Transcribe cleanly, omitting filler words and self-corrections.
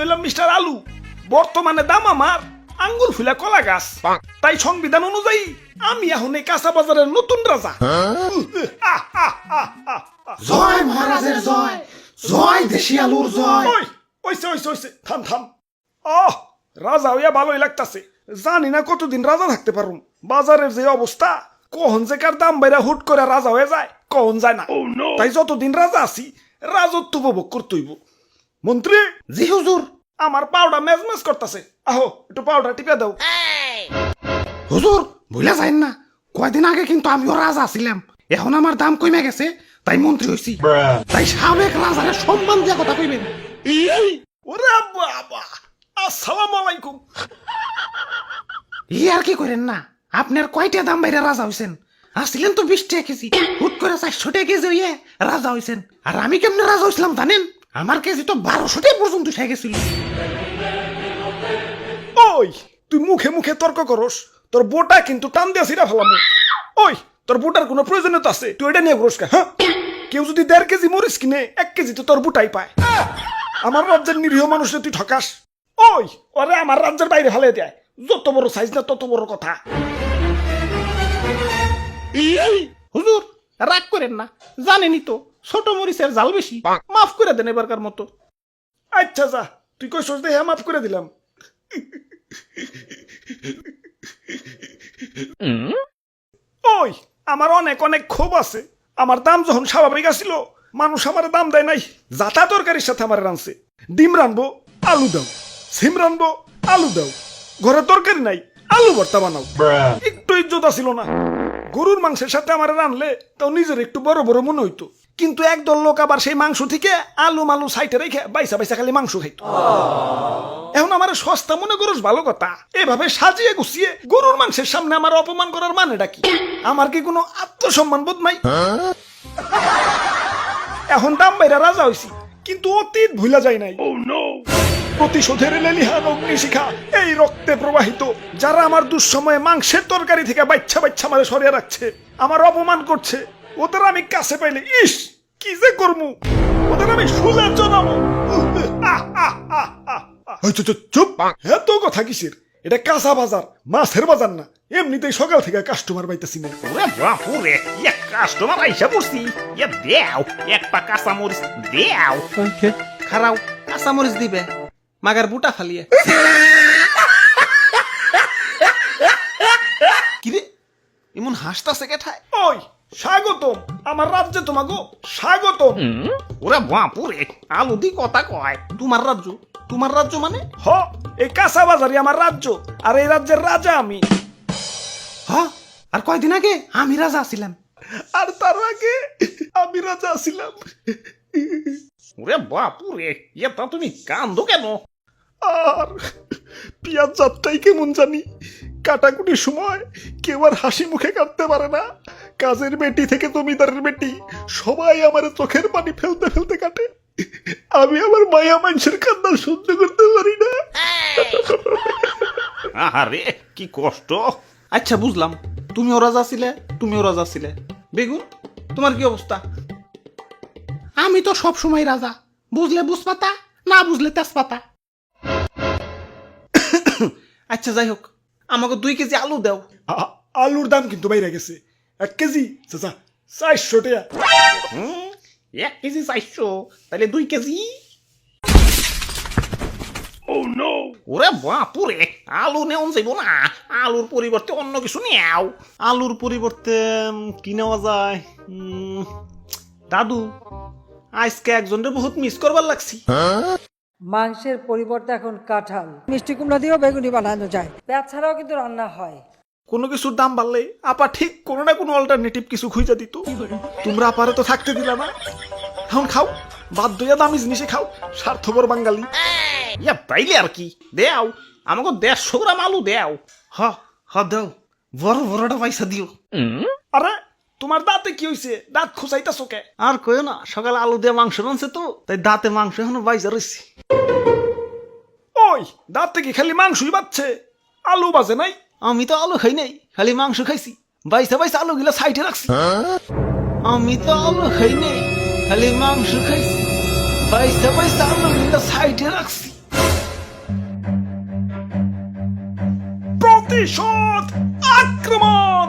হইলাম মিস্টার আলু, বর্তমানে দাম আমার আঙ্গুর ফুলা কলা গাছ। তাই সংবিধান অনুযায়ী আমি এখন এই কাঁচা বাজারের নতুন রাজা। জয় মহারাজের জয়, জয় দেশি আলুর জয়। ওইছে থাম থাম। রাজা হইয়া ভালোই লাগতাছে। জানি না কতদিন রাজা থাকতে পারুম। বাজারের যে অবস্থা, কখন যে কার দাম বাইরা হুট করে রাজা হয়ে যায় কখন যায় না। তাই যতদিন রাজা আছি রাজত্ব উপভোগ করতেইব। মন্ত্রী। জি হুজুর। আমার পাউডার মেজমেজ করতেছে, আহো একটু পাউডার টিপে দাও। হুজুর ভুলে যাইন না, কয়দিন আগে কিন্তু আমিও রাজা ছিলাম, এখন আমার দাম কমে গেছে তাই মন্ত্রী হইছি। তাই সাবেক রাজারে সম্মান দিয়া কথা কইবেন। ওরে বাবা, আসসালামু আলাইকুম। আর কি করেন না, আপনার কয়টা দাম বাইরে রাজা হইছেন? আসছিলেন তো 20 টাকা কেজি, হুট করে 400 টাকা কেজি হইয়ে রাজা হইছেন। আর আমি কেমনে রাজা হইছিলাম জানেন? আমার কেজি তো 1200 টাকা পর্যন্ত উঠে গেছিল। ওই তুই মুখে মুখে তর্ক করস, তোর বোটা কিন্তু টান দিয়া ছিড়া ফেলাম। ওই তোর বোটার কোনো প্রয়োজনীয়তা আছে? তুই এটা নিয়ে ঘুরস কা? হ্যাঁ, কেউ যদি 1.5 কেজি মরিচ কিনে 1 কেজি তো তোর বোটাই পায়। আমার রাজ্যের নিরীহ মানুষে তুই ঠকাস। ওই ওরে আমার রাজ্যের বাইরে ফেলে দেয়। যত বড় সাইজ না তত বড় কথা। হুজুর রাগ করেন না, জানেনই তো ছোট মরিচের জাল বেশি, মাফ করে দেন এবারকার মতো। আচ্ছা যা, তুই কইছস দেখে মাফ করে দিলাম। ওই আমার অনেক অনেক ক্ষোভ আছে। আমার দাম যখন স্বাভাবিক আসিল, মানুষ আমার দাম দেয় নাই। জাতা তরকারির সাথে আমার রানছে। ডিম রানবো, আলু দাও। সিম রানবো, আলু দাও। ঘরে তরকারি নাই, আলু ভর্তা বানাও। একটু ইজ্জত ছিল না। গরুর মাংসের সাথে আমার রানলে তাও নিজের একটু বড় বড় মনে হইতো। কিন্তু একদল লোক আবার সেই মাংস থেকে আলু মালু সাইটে রেখে বাইসা বাইসা খালি মাংস খাইতো। এখন আমার সস্তা মনে করস ভালো কথা, এভাবে সাজিয়ে গুছিয়ে গরুর মাংসের সামনে আমার অপমান করার মানেটা কি? আমার কি কোনো আত্মসম্মান বোধ নাই? এখন দাম বাইরা রাজা হইছি, কিন্তু অতীত ভুলা যায় নাই। প্রতিশোধের লেলিহান অগ্নিশিখা এই রক্তে প্রবাহিত। যারা আমার দুঃসময়ে মাংসের তরকারি থেকে বাচ্চা বাচ্চা মারে সরিয়ে রাখছে, আমার অপমান করছে, ওদের আমি কাছে পাইলে ইস কি যে করমু, ওদের আমি শুলে জানাবো। চুপ, এত কথা কিসের? এটা কাঁচা বাজার, মাছের বাজার না। এমনিতেই সকাল থেকে কাস্টমার পাইতেছি না। ওরে বাপুরে, এক কাস্টমার আইসা পড়ছি। দেও এক পা কাঁচা মরিচ দেও। খারাও কাঁচা মরিচ দিবে, মাগার বুটা ফালিয়ে। কিরে এমন হাসতাছে কেঠায়? ওই স্বাগতম আমার রাজ্যে, তোমাগো স্বাগতম। ওরে বাপুরে, আলু দি কথা কয়। তোমার রাজ্য? তোমার রাজ্য মানে? হ, এই কাঁচা বাজারই আমার রাজ্য, আর এই রাজ্যের রাজা আমি। হ্যাঁ, আর কয়দিন আগে আমি রাজা ছিলাম। আর তার আগে আমি রাজা ছিলাম। ওরে বাপুরে, তা তুমি কান্দো কেন? আর পিয়াজ যাত্রাই কেমন জানি, কাটাকুটির সময় কেউ আর হাসি মুখে কাটতে পারে না। কাজের বেটি থেকে জমিদারের বেটি সবাই আমার চোখের পানি ফেলতে ফেলতে কাটে। আমি আমার মায়া মানুষের কান্না সহ্য করতে পারি না। আহারে কি কষ্ট। আচ্ছা বুঝলাম, তুমিও রাজা ছিলে, তুমিও রাজা ছিলে। বেগুন তোমার কি অবস্থা? আমি তো সব সময় রাজা, বুঝলে বুঝপাতা, না বুঝলে তেজপাতা। আচ্ছা যাই হোক, আমাকে 2 কেজি আলু দাও। আলুর দাম কিন্তু বাইরে গেছে। 1 কেজি চাচা 400 টাকা। 1 কেজি 400, তাহলে 2 কেজি। ওরে বাপুরে, আলু নেওয়া যাইব না। আলুর পরিবর্তে অন্য কিছু নেও। আলুর পরিবর্তে কি নেওয়া যায়? দাদু, আজকে একজনের বহুত মিস করবার লাগছি। মাংসের পরিবর্তে এখন কাঁঠাল, মিষ্টি কুমড়া দিয়েও বেগুনি বানানো যায়। পেঁয়াজ ছাড়াও কিন্তু রান্না হয়। কোনো কিছুর দাম বাড়লে আপা ঠিক কোনো না কোনো অল্টারনেটিভ কিছু খুঁজে দিত। তোমরা আপারে তো থাকতে দিলা না। এখন খাও, বাধ্য হইয়া দামি জিনিসে খাও, স্বার্থপর বাঙালি। তাইলে আর কি, দেও আমাকে 150 গ্রাম আলু দেও। হ দাও, বড় বড়টা পয়সা দিও। আরে তোমার দাঁতে কি হইছে? দাঁত খোঁচাইতাছো কে? আর কইও না, সকালে আলু দিয়ে মাংস রানছে তো, তাই দাঁতে মাংস এখনো বাইজা রয়েছে। ওই দাঁতে কি খালি মাংসই বাচ্ছে, আলু বাজে নাই? আমি তো আলু খাই নাই, খালি মাংস খাইছি। বাইসা বাইসা আলু গিলা সাইডে রাখছি। আমি তো আলু খাই নাই, খালি মাংস খাইছি। বাইসা বাইসা আলু গিলা সাইডে রাখছি। প্রতিশোধ আক্রমণ।